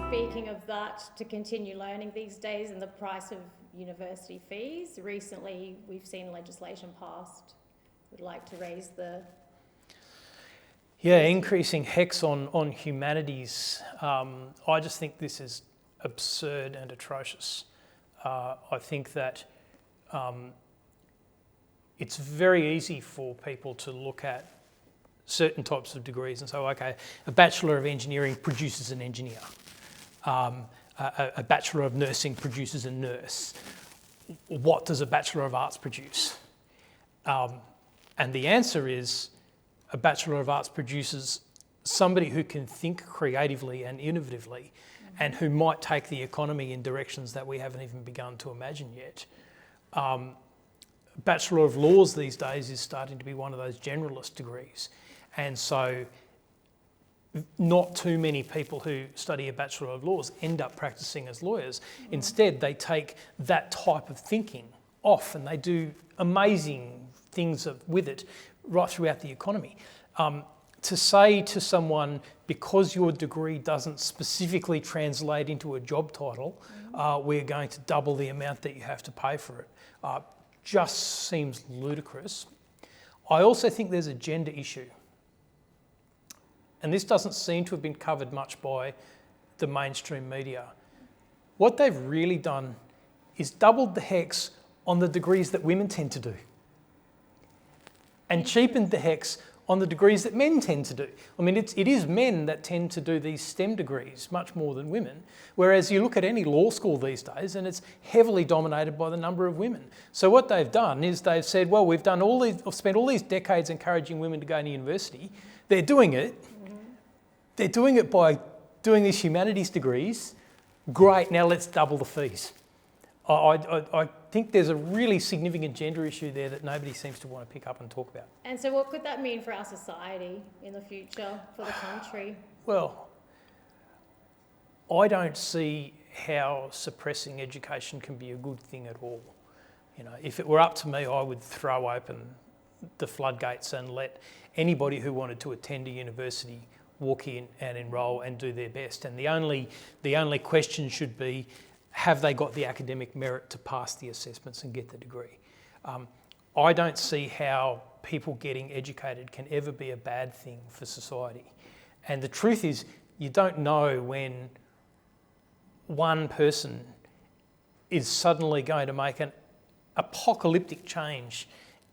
Speaking of that, to continue learning these days and the price of university fees, recently we've seen legislation passed. Would like to raise the... Yeah, increasing HECS on humanities. I just think this is absurd and atrocious. I think that it's very easy for people to look at certain types of degrees and say, okay, a Bachelor of Engineering produces an engineer. A Bachelor of Nursing produces a nurse. What does a Bachelor of Arts produce? And the answer is a Bachelor of Arts produces somebody who can think creatively and innovatively and who might take the economy in directions that we haven't even begun to imagine yet. Bachelor of Laws these days is starting to be one of those generalist degrees. And so not too many people who study a Bachelor of Laws end up practicing as lawyers. Instead, they take that type of thinking off and they do amazing things with it right throughout the economy. To say to someone, because your degree doesn't specifically translate into a job title, we're going to double the amount that you have to pay for it, just seems ludicrous. I also think there's a gender issue. And this doesn't seem to have been covered much by the mainstream media. What they've really done is doubled the HECS on the degrees that women tend to do and cheapened the HECS on the degrees that men tend to do. I mean, it is men that tend to do these STEM degrees much more than women, whereas you look at any law school these days and it's heavily dominated by the number of women. So what they've done is they've said, well, we've spent all these decades encouraging women to go to university. They're doing it. They're doing it by doing these humanities degrees. Great, now let's double the fees. I think there's a really significant gender issue there that nobody seems to want to pick up and talk about. And so what could that mean for our society in the future, for the country? Well, I don't see how suppressing education can be a good thing at all. You know, if it were up to me, I would throw open the floodgates and let anybody who wanted to attend a university walk in and enrol and do their best. And the only question should be, have they got the academic merit to pass the assessments and get the degree? I don't see how people getting educated can ever be a bad thing for society. And the truth is, you don't know when one person is suddenly going to make an apocalyptic change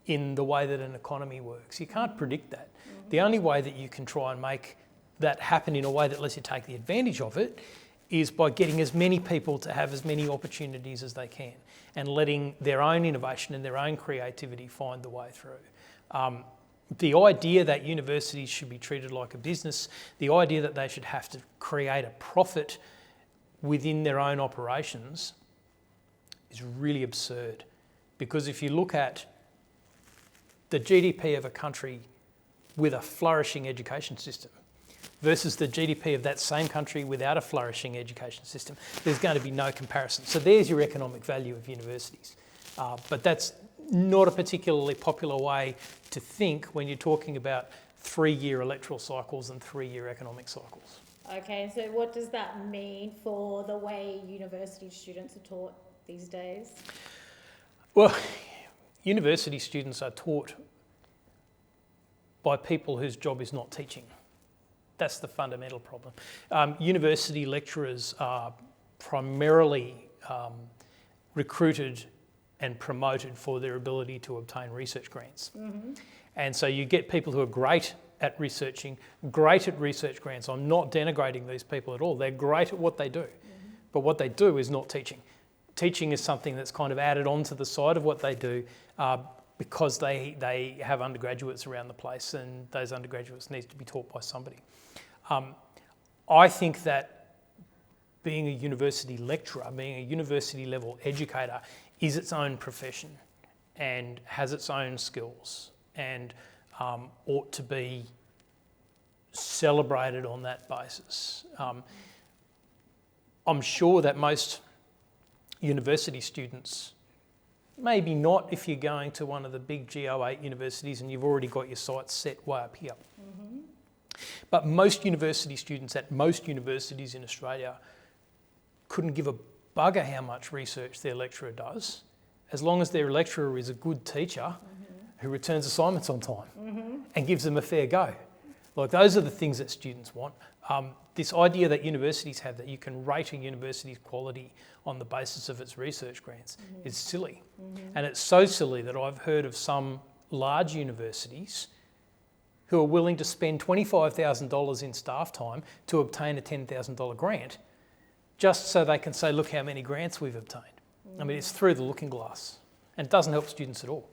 in the way that an economy works. You can't predict that. The only way that you can try and make that happen in a way that lets you take the advantage of it is by getting as many people to have as many opportunities as they can and letting their own innovation and their own creativity find the way through. The idea that universities should be treated like a business, the idea that they should have to create a profit within their own operations is really absurd. Because if you look at the GDP of a country with a flourishing education system versus the GDP of that same country without a flourishing education system, there's going to be no comparison. So there's your economic value of universities. But that's not a particularly popular way to think when you're talking about 3-year electoral cycles and 3-year economic cycles. Okay, so what does that mean for the way university students are taught these days? Well, university students are taught by people whose job is not teaching. That's the fundamental problem. University lecturers are primarily recruited and promoted for their ability to obtain research grants. And so you get people who are great at researching, great at research grants. I'm not denigrating these people at all. They're great at what they do. But what they do is not teaching. Teaching is something that's kind of added on to the side of what they do because they have undergraduates around the place and those undergraduates need to be taught by somebody. I think that being a university lecturer, being a university level educator is its own profession and has its own skills and ought to be celebrated on that basis. I'm sure that most university students, maybe not if you're going to one of the big Go8 universities and you've already got your sights set way up here. But most university students at most universities in Australia couldn't give a bugger how much research their lecturer does, as long as their lecturer is a good teacher who returns assignments on time and gives them a fair go. Like, those are the things that students want. This idea that universities have that you can rate a university's quality on the basis of its research grants is silly. And it's so silly that I've heard of some large universities who are willing to spend $25,000 in staff time to obtain a $10,000 grant just so they can say, look how many grants we've obtained. I mean, it's through the looking glass, and it doesn't help students at all.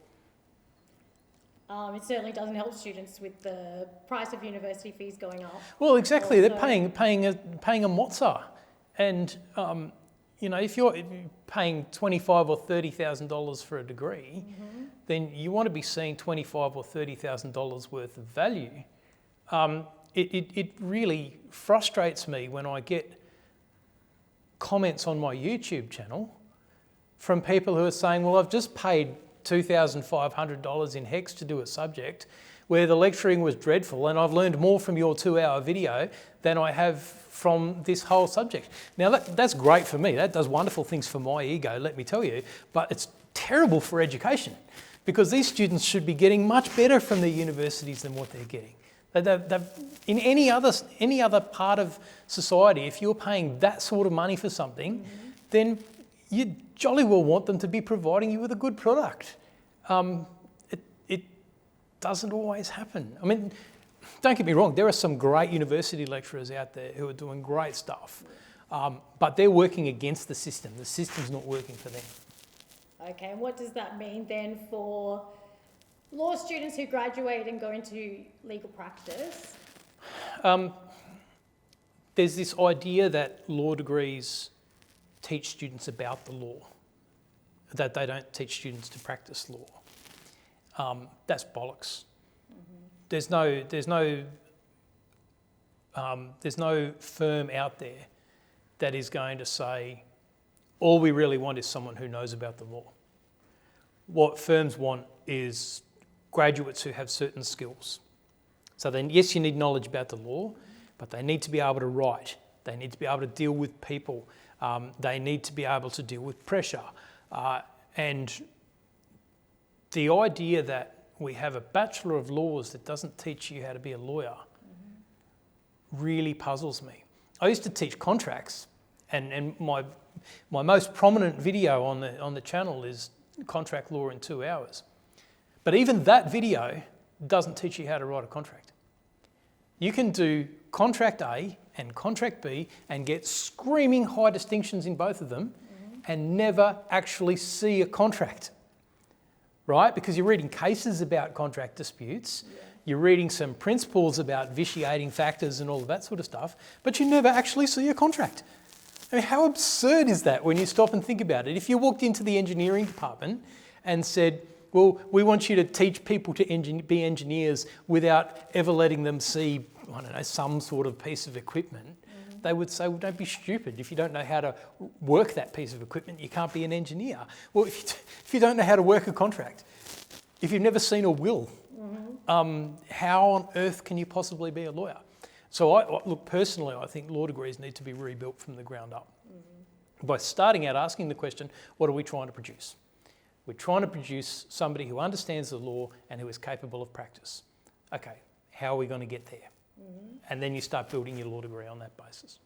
It certainly doesn't help students with the price of university fees going up. Well, exactly. Also, They're paying a mozza, and if you're paying $25,000 or $30,000 for a degree, then you want to be seeing $25,000 or $30,000 worth of value. It really frustrates me when I get comments on my YouTube channel from people who are saying, well, I've just paid $2,500 in HECS to do a subject where the lecturing was dreadful, and I've learned more from your 2-hour video than I have from this whole subject. Now, that's great for me. That does wonderful things for my ego, let me tell you, but it's terrible for education, because these students should be getting much better from their universities than what they're getting. In any other part of society, if you're paying that sort of money for something, then you jolly well want them to be providing you with a good product. It doesn't always happen. I mean, don't get me wrong, there are some great university lecturers out there who are doing great stuff, but they're working against the system. The system's not working for them. Okay, and what does that mean then for law students who graduate and go into legal practice? There's this idea that law degrees teach students about the law, that they don't teach students to practice law. That's bollocks. There's no firm out there that is going to say, all we really want is someone who knows about the law. What firms want is graduates who have certain skills. So then, yes, you need knowledge about the law, but they need to be able to write. They need to be able to deal with people. They need to be able to deal with pressure. And the idea that we have a Bachelor of Laws that doesn't teach you how to be a lawyer really puzzles me. I used to teach contracts, and my most prominent video on the channel is Contract Law in 2 hours. But even that video doesn't teach you how to write a contract. You can do Contract A and Contract B and get screaming high distinctions in both of them and never actually see a contract, right? Because you're reading cases about contract disputes, you're reading some principles about vitiating factors and all of that sort of stuff, but you never actually see a contract. I mean, how absurd is that when you stop and think about it? If you walked into the engineering department and said, well, we want you to teach people to be engineers without ever letting them see, I don't know, some sort of piece of equipment, they would say, well, don't be stupid. If you don't know how to work that piece of equipment, you can't be an engineer. Well, if you don't know how to work a contract, if you've never seen a will, how on earth can you possibly be a lawyer? So look, personally, I think law degrees need to be rebuilt from the ground up. By starting out asking the question, what are we trying to produce? We're trying to produce somebody who understands the law and who is capable of practice. Okay, how are we going to get there? And then you start building your law degree on that basis.